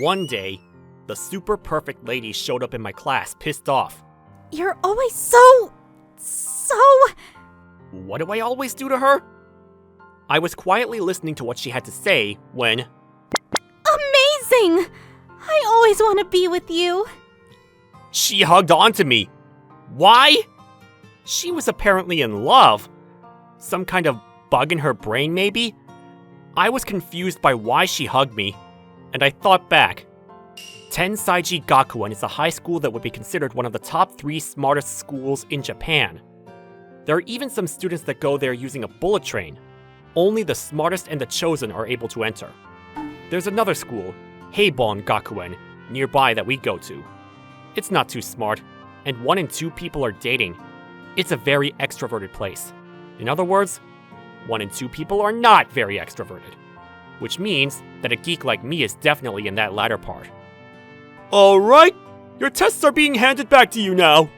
One day, the super perfect lady showed up in my class pissed off. You're always so... What do I always do to her? I was quietly listening to what she had to say when... Amazing! I always want to be with you. She hugged onto me. Why? She was apparently in love. Some kind of bug in her brain, maybe? I was confused by why she hugged me, and I thought back. Tensaiji Gakuen is a high school that would be considered one of the top 3 smartest schools in Japan. There are even some students that go there using a bullet train. Only the smartest and the chosen are able to enter. There's another school, Heibon Gakuen, nearby that we go to. It's not too smart, and 1 in 2 people are dating. It's a very extroverted place. In other words, 1 in 2 people are not very extroverted. Which means that a geek like me is definitely in that latter part. Alright, your tests are being handed back to you now.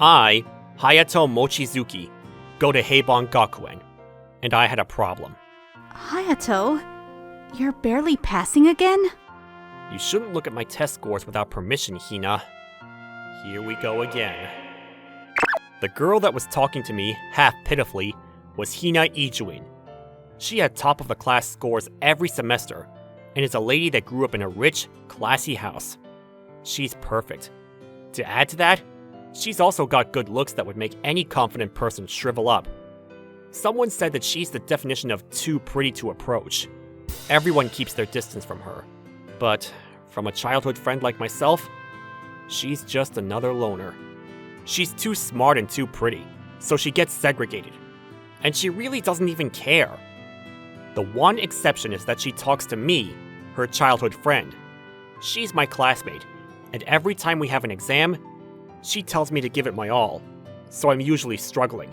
I, Hayato Mochizuki, go to Heibon Gakuen, and I had a problem. Hayato, you're barely passing again? You shouldn't look at my test scores without permission, Hina. Here we go again. The girl that was talking to me, half pitifully, was Hina Ijuin. She had top of the class scores every semester, and is a lady that grew up in a rich, classy house. She's perfect. To add to that, she's also got good looks that would make any confident person shrivel up. Someone said that she's the definition of too pretty to approach. Everyone keeps their distance from her. But from a childhood friend like myself, she's just another loner. She's too smart and too pretty, so she gets segregated. And she really doesn't even care. The one exception is that she talks to me, her childhood friend. She's my classmate, and every time we have an exam, she tells me to give it my all, so I'm usually struggling.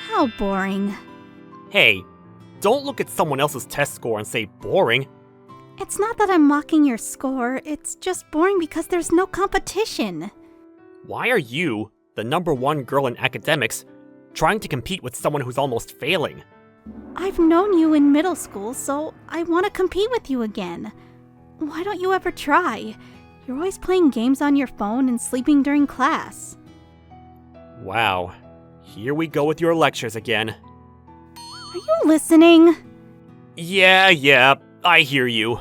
How boring. Hey, don't look at someone else's test score and say boring. It's not that I'm mocking your score, it's just boring because there's no competition. Why are you, the #1 girl in academics, trying to compete with someone who's almost failing? I've known you in middle school, so I want to compete with you again. Why don't you ever try? You're always playing games on your phone and sleeping during class. Wow, here we go with your lectures again. Are you listening? Yeah, I hear you.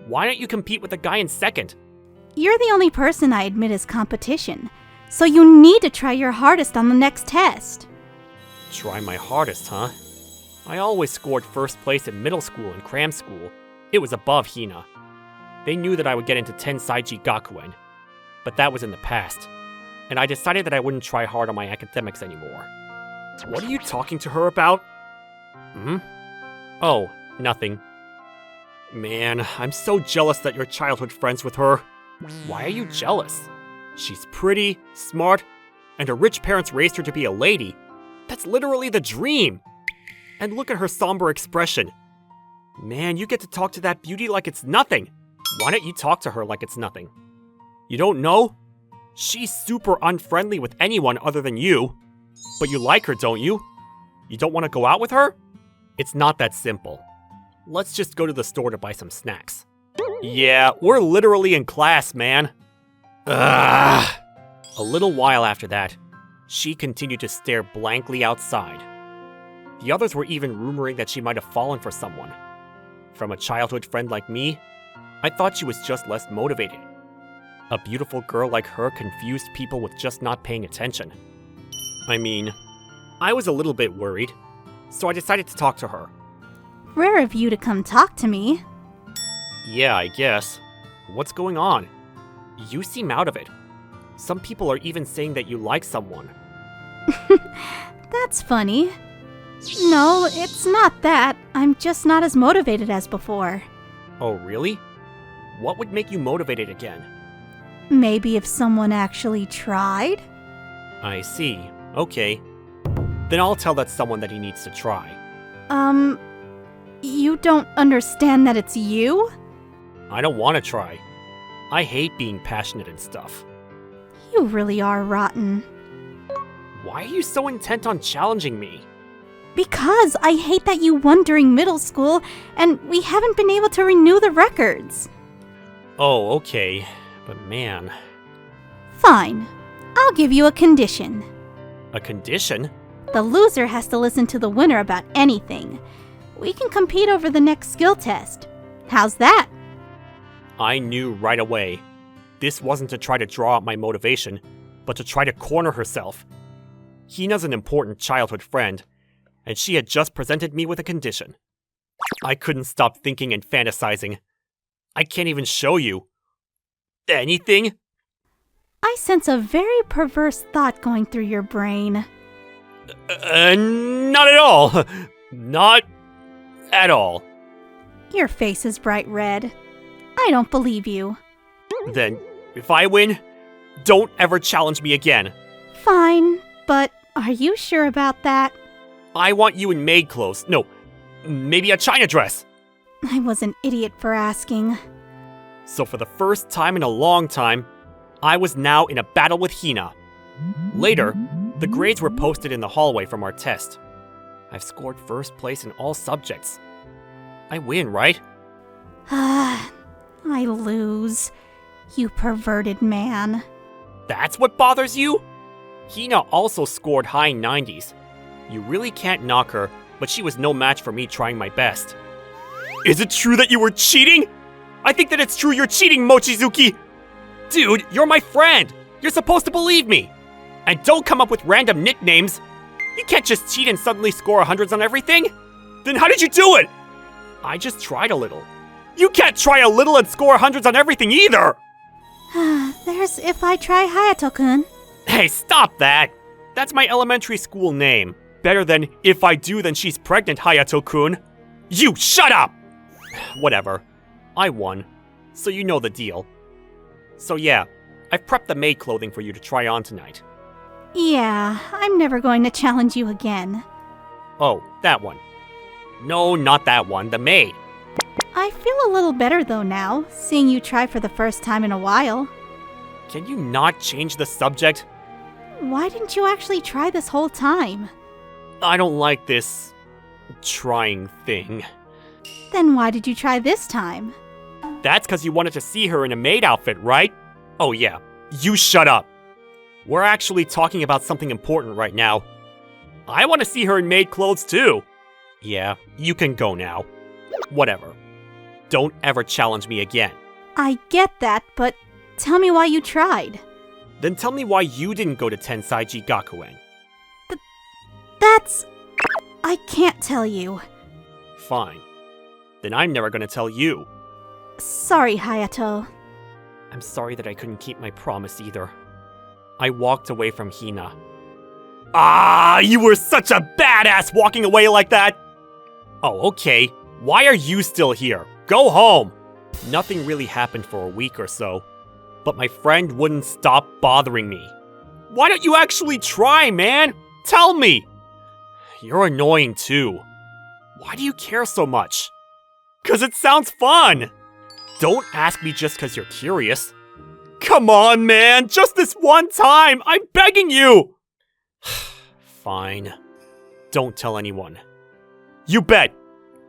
Why don't you compete with the guy in second? You're the only person I admit is competition, so you need to try your hardest on the next test. Try my hardest, huh? I always scored first place in middle school and cram school. It was above Hina. They knew that I would get into Tensaiji Gakuen, but that was in the past, and I decided that I wouldn't try hard on my academics anymore. What are you talking to her about? Oh, nothing. Man, I'm so jealous that you're childhood friends with her. Why are you jealous? She's pretty, smart, and her rich parents raised her to be a lady. That's literally the dream! And look at her somber expression. Man, you get to talk to that beauty like it's nothing. Why don't you talk to her like it's nothing? You don't know? She's super unfriendly with anyone other than you. But you like her, don't you? You don't want to go out with her? It's not that simple. Let's just go to the store to buy some snacks. Yeah, we're literally in class, man. Ugh. A little while after that, she continued to stare blankly outside. The others were even rumoring that she might have fallen for someone. From a childhood friend like me, I thought she was just less motivated. A beautiful girl like her confused people with just not paying attention. I mean, I was a little bit worried, so I decided to talk to her. Rare of you to come talk to me. Yeah, I guess. What's going on? You seem out of it. Some people are even saying that you like someone. That's funny. No, it's not that. I'm just not as motivated as before. Oh, really? What would make you motivated again? Maybe if someone actually tried? I see. Okay. Then I'll tell that someone that he needs to try. You don't understand that it's you? I don't want to try. I hate being passionate and stuff. You really are rotten. Why are you so intent on challenging me? Because I hate that you won during middle school, and we haven't been able to renew the records. Oh, okay. But man... Fine. I'll give you a condition. A condition? The loser has to listen to the winner about anything. We can compete over the next skill test. How's that? I knew right away. This wasn't to try to draw out my motivation, but to try to corner herself. Hina's an important childhood friend, and she had just presented me with a condition. I couldn't stop thinking and fantasizing. I can't even show you. Anything? I sense a very perverse thought going through your brain. Not at all. Not at all. Your face is bright red. I don't believe you. Then, if I win, don't ever challenge me again. Fine, but are you sure about that? I want you in maid clothes. No, maybe a china dress. I was an idiot for asking. So for the first time in a long time, I was now in a battle with Hina. Later, the grades were posted in the hallway from our test. I've scored first place in all subjects. I win, right? I lose. You perverted man. That's what bothers you? Hina also scored high 90s. You really can't knock her, but she was no match for me trying my best. Is it true that you were cheating? I think that it's true you're cheating, Mochizuki! Dude, you're my friend! You're supposed to believe me! And don't come up with random nicknames! You can't just cheat and suddenly score hundreds on everything! Then how did you do it? I just tried a little. You can't try a little and score hundreds on everything either! There's If I Try Hayato-kun. Hey, stop that! That's my elementary school name. Better than If I Do Then She's Pregnant, Hayato-kun. You shut up! Whatever. I won. So you know the deal. So yeah, I've prepped the maid clothing for you to try on tonight. Yeah, I'm never going to challenge you again. Oh, that one. No, not that one, the maid. I feel a little better though now, seeing you try for the first time in a while. Can you not change the subject? Why didn't you actually try this whole time? I don't like this trying thing. Then why did you try this time? That's because you wanted to see her in a maid outfit, right? Oh yeah, you shut up. We're actually talking about something important right now. I want to see her in maid clothes too. Yeah, you can go now. Whatever. Don't ever challenge me again. I get that, but tell me why you tried. Then tell me why you didn't go to Tensaiji Gakuen. That's... I can't tell you. Fine. Then I'm never gonna tell you. Sorry, Hayato. I'm sorry that I couldn't keep my promise either. I walked away from Hina. Ah, you were such a badass walking away like that! Oh, okay. Why are you still here? Go home! Nothing really happened for a week or so, but my friend wouldn't stop bothering me. Why don't you actually try, man? Tell me! You're annoying too. Why do you care so much? 'Cause it sounds fun! Don't ask me just 'cause you're curious. Come on, man! Just this one time! I'm begging you! Fine. Don't tell anyone. You bet!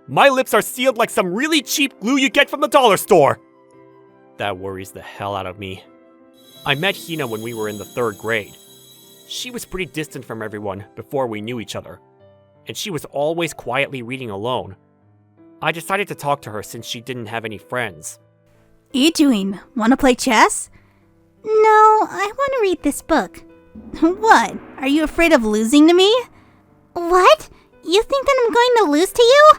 My lips are sealed like some really cheap glue you get from the dollar store! That worries the hell out of me. I met Hina when we were in the 3rd grade. She was pretty distant from everyone before we knew each other, and she was always quietly reading alone. I decided to talk to her since she didn't have any friends. Ijuin, wanna play chess? No, I wanna read this book. What? Are you afraid of losing to me? What? You think that I'm going to lose to you?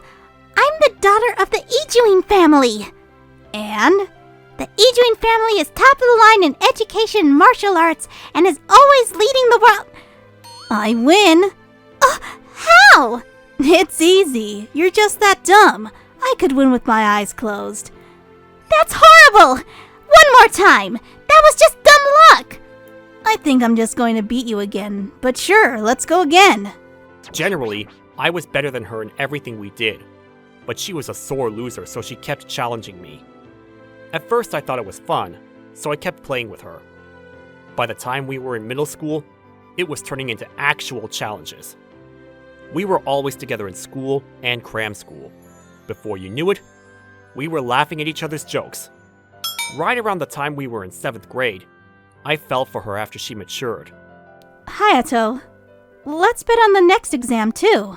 I'm the daughter of the Ijuin family. And? The Ijuin family is top of the line in education and martial arts and is always leading the world. I win. How? It's easy. You're just that dumb. I could win with my eyes closed. That's horrible! One more time! That was just dumb luck! I think I'm just going to beat you again, but sure, let's go again. Generally, I was better than her in everything we did, but she was a sore loser, so she kept challenging me. At first I thought it was fun, so I kept playing with her. By the time we were in middle school, it was turning into actual challenges. We were always together in school and cram school. Before you knew it, we were laughing at each other's jokes. Right around the time we were in 7th grade, I fell for her after she matured. Hayato, let's bet on the next exam too.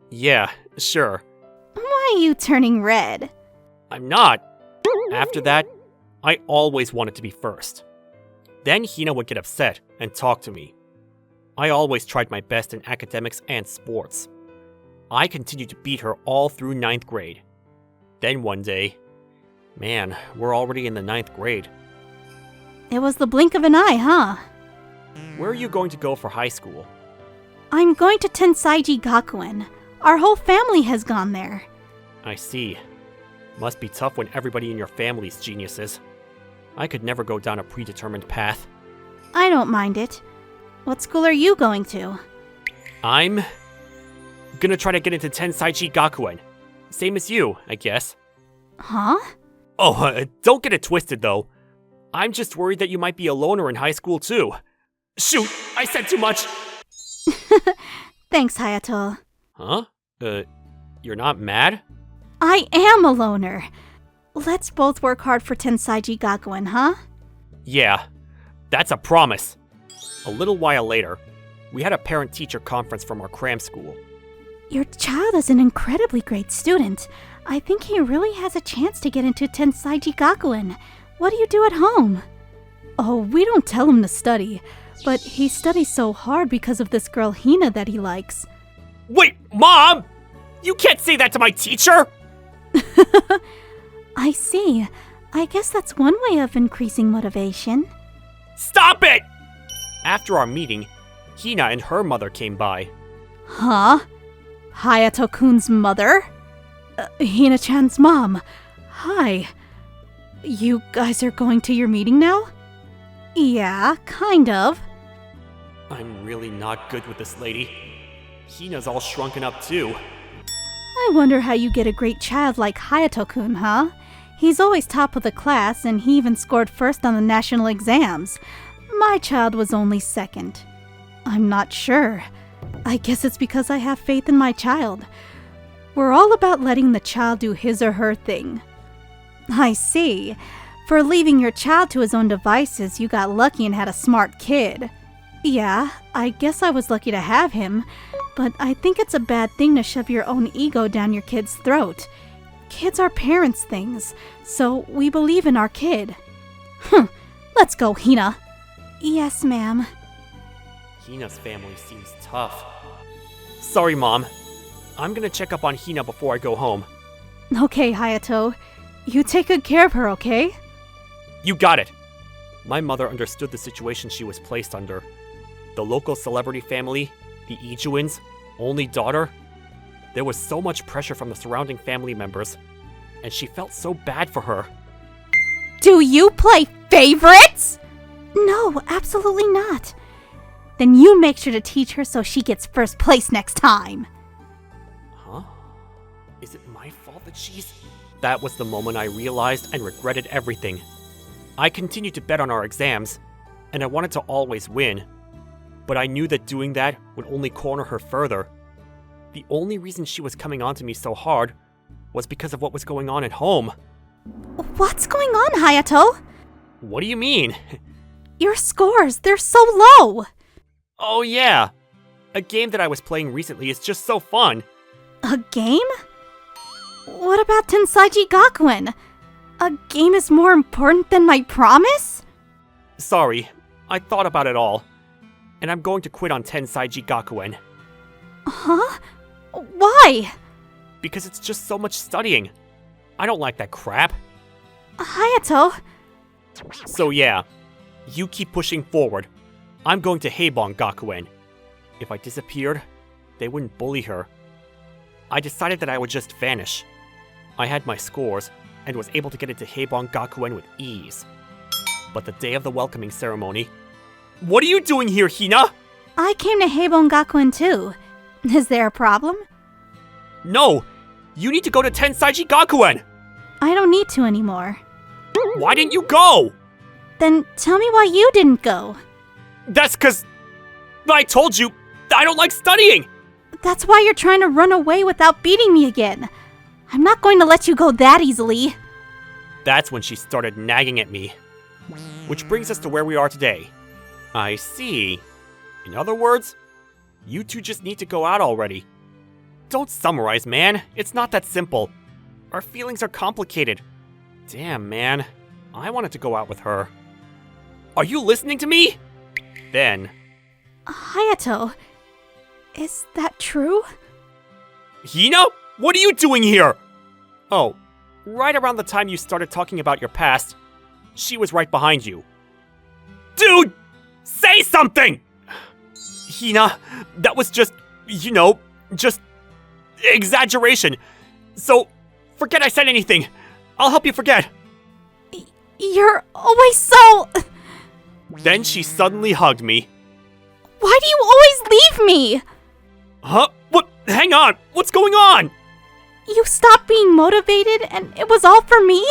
Yeah, sure. Why are you turning red? I'm not. After that, I always wanted to be first. Then Hina would get upset and talk to me. I always tried my best in academics and sports. I continued to beat her all through 9th grade. Then one day, man, we're already in the 9th grade. It was the blink of an eye, huh? Where are you going to go for high school? I'm going to Tensaiji Gakuen. Our whole family has gone there. I see. Must be tough when everybody in your family's geniuses. I could never go down a predetermined path. I don't mind it. What school are you going to? I'm gonna try to get into Tensaiji Gakuen. Same as you, I guess. Huh? Oh, don't get it twisted though. I'm just worried that you might be a loner in high school too. Shoot, I said too much! Thanks, Hayato. Huh? You're not mad? I am a loner. Let's both work hard for Tensaiji Gakuen, huh? Yeah, that's a promise. A little while later, we had a parent-teacher conference from our cram school. Your child is an incredibly great student. I think he really has a chance to get into Tensaiji Gakuen. What do you do at home? Oh, we don't tell him to study, but he studies so hard because of this girl Hina that he likes. Wait, Mom! You can't say that to my teacher! I see. I guess that's one way of increasing motivation. Stop it! After our meeting, Hina and her mother came by. Huh? Hayato-kun's mother? Hina-chan's mom. Hi. You guys are going to your meeting now? Yeah, kind of. I'm really not good with this lady. Hina's all shrunken up too. I wonder how you get a great child like Hayato-kun, huh? He's always top of the class, and he even scored first on the national exams. My child was only second. I'm not sure. I guess it's because I have faith in my child. We're all about letting the child do his or her thing. I see. For leaving your child to his own devices, you got lucky and had a smart kid. Yeah, I guess I was lucky to have him, but I think it's a bad thing to shove your own ego down your kid's throat. Kids are parents' things, so we believe in our kid. Let's go, Hina. Yes, ma'am. Hina's family seems tough. Sorry, Mom. I'm gonna check up on Hina before I go home. Okay, Hayato. You take good care of her, okay? You got it. My mother understood the situation she was placed under. The local celebrity family, the Ijuins, only daughter. There was so much pressure from the surrounding family members, and she felt so bad for her. Do you play favorites? No, absolutely not. Then you make sure to teach her so she gets first place next time. Huh? Is it my fault that she's... That was the moment I realized and regretted everything. I continued to bet on our exams, and I wanted to always win. But I knew that doing that would only corner her further. The only reason she was coming on to me so hard was because of what was going on at home. What's going on, Hayato? What do you mean? Your scores, they're so low. Oh yeah, a game that I was playing recently is just so fun. A game? What about Tensaiji Gakuen? A game is more important than my promise? Sorry, I thought about it all. And I'm going to quit on Tensaiji Gakuen. Huh? Why? Because it's just so much studying. I don't like that crap. Hayato. So yeah, you keep pushing forward. I'm going to Heibon Gakuen. If I disappeared, they wouldn't bully her. I decided that I would just vanish. I had my scores and was able to get into Heibon Gakuen with ease. But the day of the welcoming ceremony... What are you doing here, Hina? I came to Heibon Gakuen too. Is there a problem? No! You need to go to Tensaiji Gakuen! I don't need to anymore. Why didn't you go? Then tell me why you didn't go. That's 'cause... I told you, I don't like studying! That's why you're trying to run away without beating me again. I'm not going to let you go that easily. That's when she started nagging at me. Which brings us to where we are today. I see. In other words, you two just need to go out already. Don't summarize, man. It's not that simple. Our feelings are complicated. Damn, man. I wanted to go out with her. Are you listening to me? Then... Hayato, is that true? Hina? What are you doing here? Oh, right around the time you started talking about your past, she was right behind you. Dude! Say something! Hina, that was just, just exaggeration. So, forget I said anything. I'll help you forget. You're always so... Then she suddenly hugged me. Why do you always leave me? Huh? What? Hang on! What's going on? You stopped being motivated and it was all for me?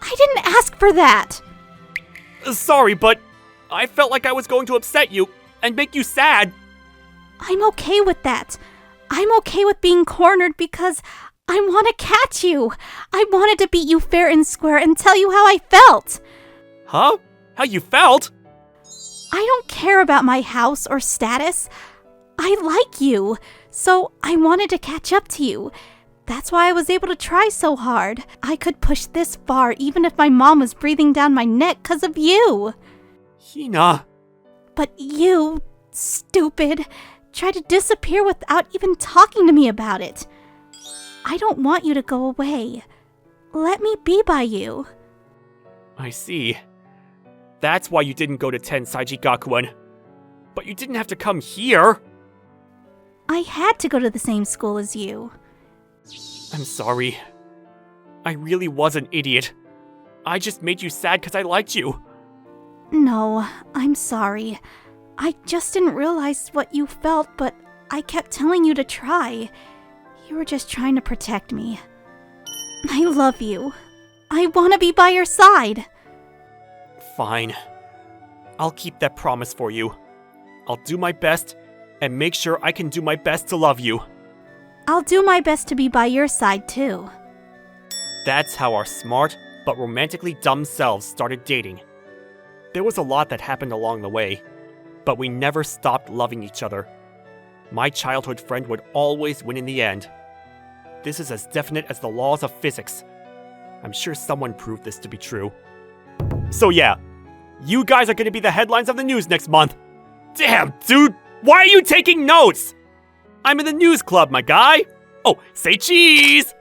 I didn't ask for that. Sorry, but I felt like I was going to upset you and make you sad. I'm okay with that. I'm okay with being cornered because I want to catch you. I wanted to beat you fair and square and tell you how I felt. Huh? How you felt? I don't care about my house or status. I like you, so I wanted to catch up to you. That's why I was able to try so hard. I could push this far even if my mom was breathing down my neck because of you. Hina. But you, stupid, tried to disappear without even talking to me about it. I don't want you to go away. Let me be by you. I see. That's why you didn't go to Tensaiji Gakuen. But you didn't have to come here. I had to go to the same school as you. I'm sorry. I really was an idiot. I just made you sad because I liked you. No, I'm sorry. I just didn't realize what you felt, but I kept telling you to try. You were just trying to protect me. I love you. I want to be by your side. Fine. I'll keep that promise for you. I'll do my best and make sure I can do my best to love you. I'll do my best to be by your side, too. That's how our smart but romantically dumb selves started dating. There was a lot that happened along the way, but we never stopped loving each other. My childhood friend would always win in the end. This is as definite as the laws of physics. I'm sure someone proved this to be true. So yeah, you guys are gonna be the headlines of the news next month. Damn, dude, why are you taking notes? I'm in the news club, my guy. Oh, say cheese!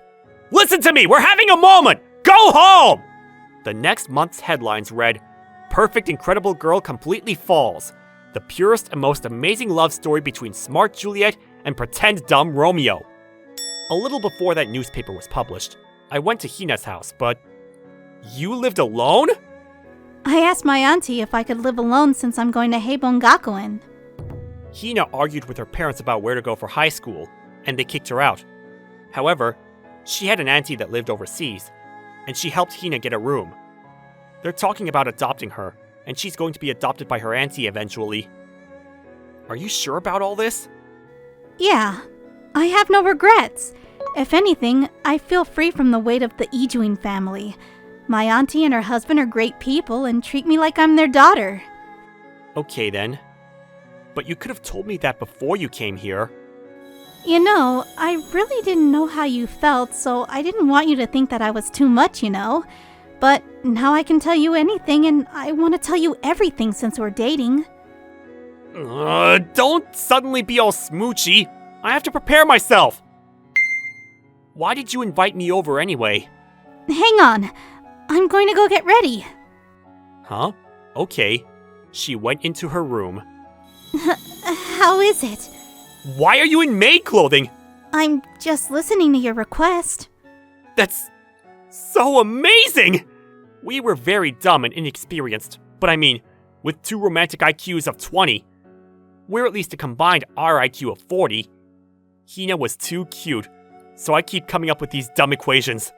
Listen to me, we're having a moment! Go home! The next month's headlines read, Perfect Incredible Girl Completely Falls. The purest and most amazing love story between smart Juliet and pretend dumb Romeo. A little before that newspaper was published, I went to Hina's house, but... You lived alone? I asked my auntie if I could live alone since I'm going to Heibon Gakuen. Hina argued with her parents about where to go for high school, and they kicked her out. However, she had an auntie that lived overseas, and she helped Hina get a room. They're talking about adopting her, and she's going to be adopted by her auntie eventually. Are you sure about all this? Yeah, I have no regrets. If anything, I feel free from the weight of the Ijuin family. My auntie and her husband are great people and treat me like I'm their daughter. Okay then. But you could have told me that before you came here. You know, I really didn't know how you felt, so I didn't want you to think that I was too much, you know. But now I can tell you anything, and I want to tell you everything since we're dating. Don't suddenly be all smoochy. I have to prepare myself. Why did you invite me over anyway? Hang on. I'm going to go get ready. Huh? Okay. She went into her room. How is it? Why are you in maid clothing? I'm just listening to your request. That's so amazing! We were very dumb and inexperienced, but I mean, with two romantic IQs of 20. We're at least a combined RIQ of 40. Hina was too cute, so I keep coming up with these dumb equations.